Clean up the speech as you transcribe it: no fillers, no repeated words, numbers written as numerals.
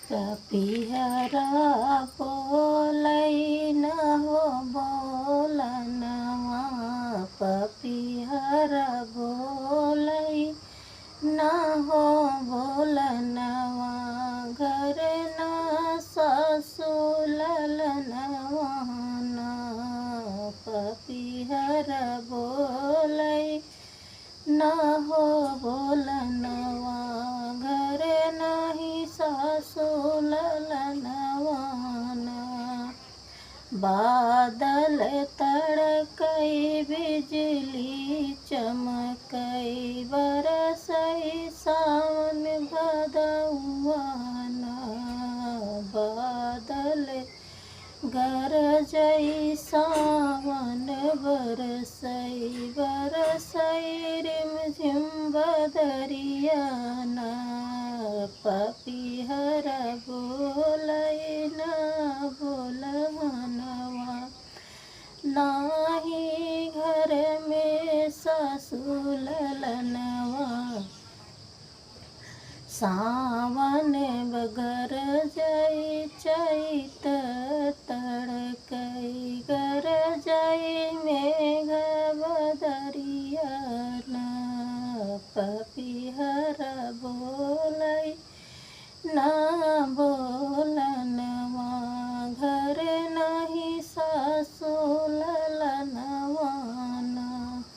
पपीहरा बोलै न हो बोलनवा, पपीहरा बोलै न हो बोलनवा, घर न ससुललनवा न, पपीहरा बोलै न हो बोलनवा, घर नहीं ससुललनवा न। बादल तड़कै बिजली चमकै, बरसै सावन भदौआ न, बादल गरजै सावन बरसै, बरसै रिमझिम बदरिया न, पपीहरा बोलै न बोलनवा, नाही घर में ससुललनवा, सावन गरजै चैत तड़